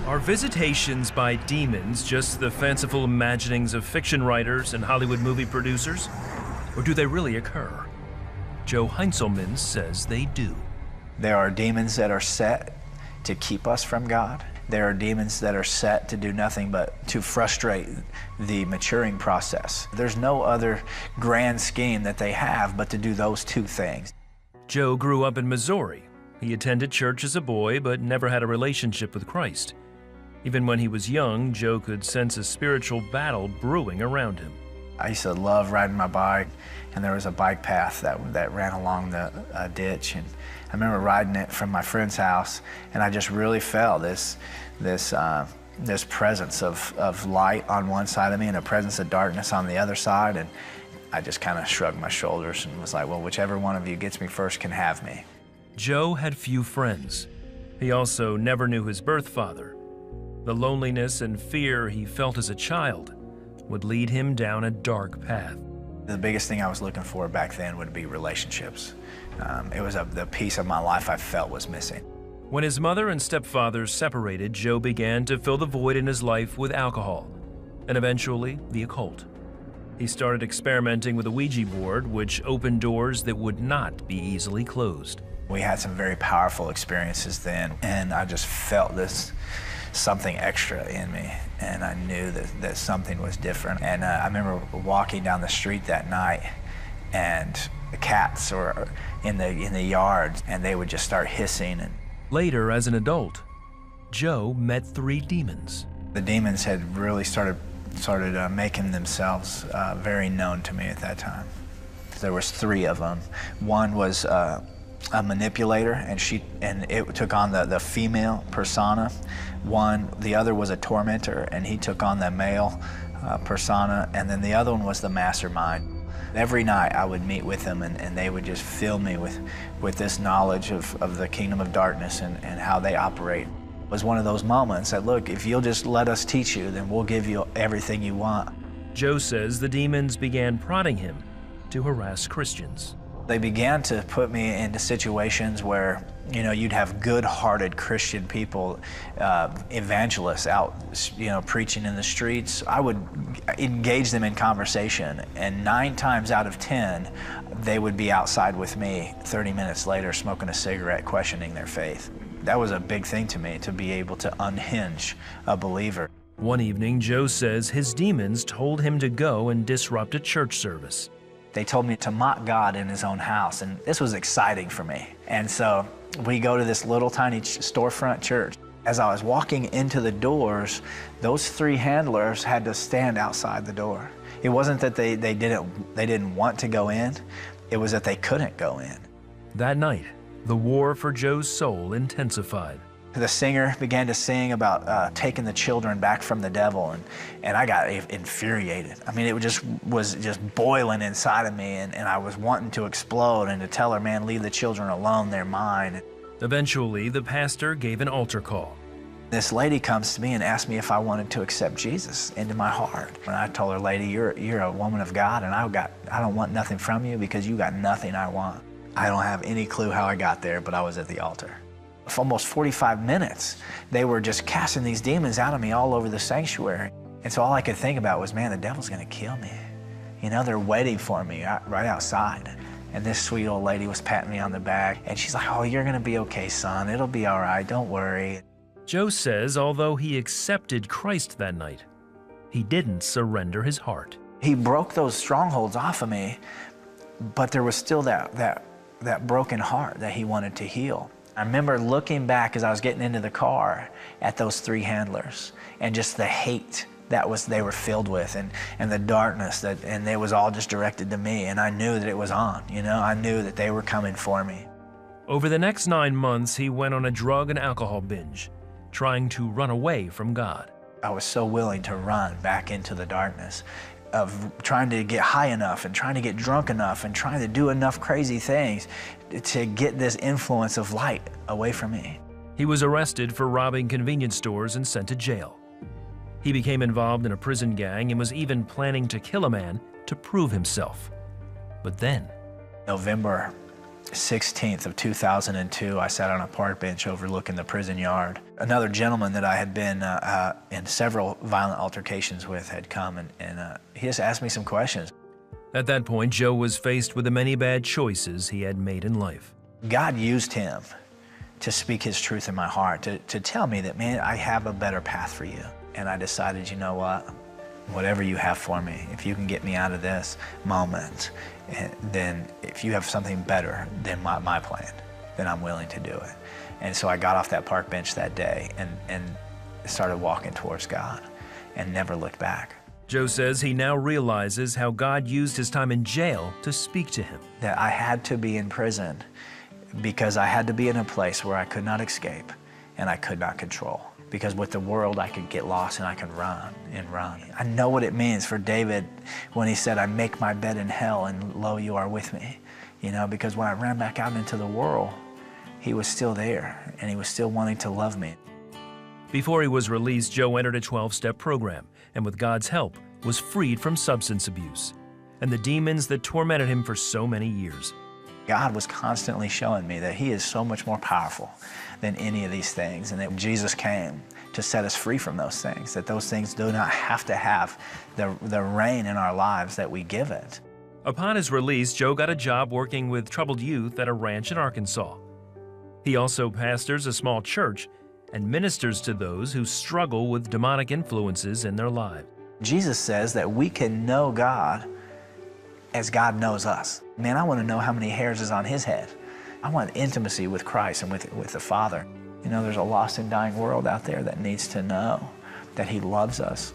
Are visitations by demons just the fanciful imaginings of fiction writers and Hollywood movie producers? Or do they really occur? Joe Heinzelman says they do. There are demons that are set to keep us from God. There are demons that are set to do nothing but to frustrate the maturing process. There's no other grand scheme that they have but to do those two things. Joe grew up in Missouri. He attended church as a boy but never had a relationship with Christ. Even when he was young, Joe could sense a spiritual battle brewing around him. I used to love riding my bike, and there was a bike path that ran along the ditch, and I remember riding it from my friend's house, and I just really felt this presence of light on one side of me and a presence of darkness on the other side, and I just kind of shrugged my shoulders and was like, well, whichever one of you gets me first can have me. Joe had few friends. He also never knew his birth father. The loneliness and fear he felt as a child would lead him down a dark path. The biggest thing I was looking for back then would be relationships. It was the piece of my life I felt was missing. When his mother and stepfather separated, Joe began to fill the void in his life with alcohol and eventually the occult. He started experimenting with a Ouija board, which opened doors that would not be easily closed. We had some very powerful experiences then, and I just felt this something extra in me, and I knew that something was different. And I remember walking down the street that night, and the cats were in the yard, and they would just start hissing. And later, as an adult, Joe met 3 demons. The demons had really started making themselves very known to me at that time. There was 3 of them. One was a manipulator, and it took on the female persona. The other was a tormentor, and he took on the male persona, and then the other one was the mastermind. Every night I would meet with them, and they would just fill me with this knowledge of the kingdom of darkness and how they operate. It was one of those moments that, look, if you'll just let us teach you, then we'll give you everything you want. Joe says the demons began prodding him to harass Christians. They began to put me into situations where, you'd have good-hearted Christian people, evangelists out, preaching in the streets. I would engage them in conversation, and 9 times out of 10, they would be outside with me 30 minutes later smoking a cigarette, questioning their faith. That was a big thing to me, to be able to unhinge a believer. One evening, Joe says his demons told him to go and disrupt a church service. They told me to mock God in his own house, and this was exciting for me. And so we go to this little tiny storefront church. As I was walking into the doors, those 3 handlers had to stand outside the door. It wasn't that they didn't want to go in, it was that they couldn't go in. That night, the war for Joe's soul intensified. The singer began to sing about taking the children back from the devil, and I got infuriated. I mean, it was just boiling inside of me, and I was wanting to explode and to tell her, man, leave the children alone, they're mine. Eventually, the pastor gave an altar call. This lady comes to me and asked me if I wanted to accept Jesus into my heart. And I told her, lady, you're a woman of God, and I don't want nothing from you because you got nothing I want. I don't have any clue how I got there, but I was at the altar. For almost 45 minutes, they were just casting these demons out of me all over the sanctuary. And so all I could think about was, man, the devil's gonna kill me. They're waiting for me right outside. And this sweet old lady was patting me on the back, and she's like, oh, you're gonna be okay, son. It'll be all right, don't worry. Joe says although he accepted Christ that night, he didn't surrender his heart. He broke those strongholds off of me, but there was still that broken heart that he wanted to heal. I remember looking back as I was getting into the car at those 3 handlers and just the hate that they were filled with, and the darkness and it was all just directed to me, and I knew that it was on, I knew that they were coming for me. Over the next 9 months, he went on a drug and alcohol binge, trying to run away from God. I was so willing to run back into the darkness of trying to get high enough and trying to get drunk enough and trying to do enough crazy things to get this influence of light away from me. He was arrested for robbing convenience stores and sent to jail. He became involved in a prison gang and was even planning to kill a man to prove himself. But then, November 16th of 2002, I sat on a park bench overlooking the prison yard. Another gentleman that I had been in several violent altercations with had come, and he just asked me some questions. At that point, Joe was faced with the many bad choices he had made in life. God used him to speak his truth in my heart, to tell me that, man, I have a better path for you. And I decided, you know what? Whatever you have for me, if you can get me out of this moment, then if you have something better than my plan, then I'm willing to do it. And so I got off that park bench that day and started walking towards God and never looked back. Joe says he now realizes how God used his time in jail to speak to him. That I had to be in prison because I had to be in a place where I could not escape and I could not control. Because with the world, I could get lost and I could run and run. I know what it means for David when he said, I make my bed in hell and lo, you are with me. You know, because when I ran back out into the world, he was still there and he was still wanting to love me. Before he was released, Joe entered a 12-step program and with God's help was freed from substance abuse and the demons that tormented him for so many years. God was constantly showing me that he is so much more powerful than any of these things, and that Jesus came to set us free from those things, that those things do not have to have the reign in our lives that we give it. Upon his release, Joe got a job working with troubled youth at a ranch in Arkansas. He also pastors a small church and ministers to those who struggle with demonic influences in their lives. Jesus says that we can know God as God knows us. Man, I want to know how many hairs is on his head. I want intimacy with Christ and with the Father. You know, there's a lost and dying world out there that needs to know that he loves us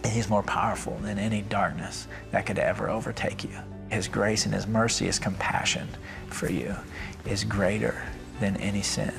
and he's more powerful than any darkness that could ever overtake you. His grace and his mercy, his compassion for you is greater than any sin.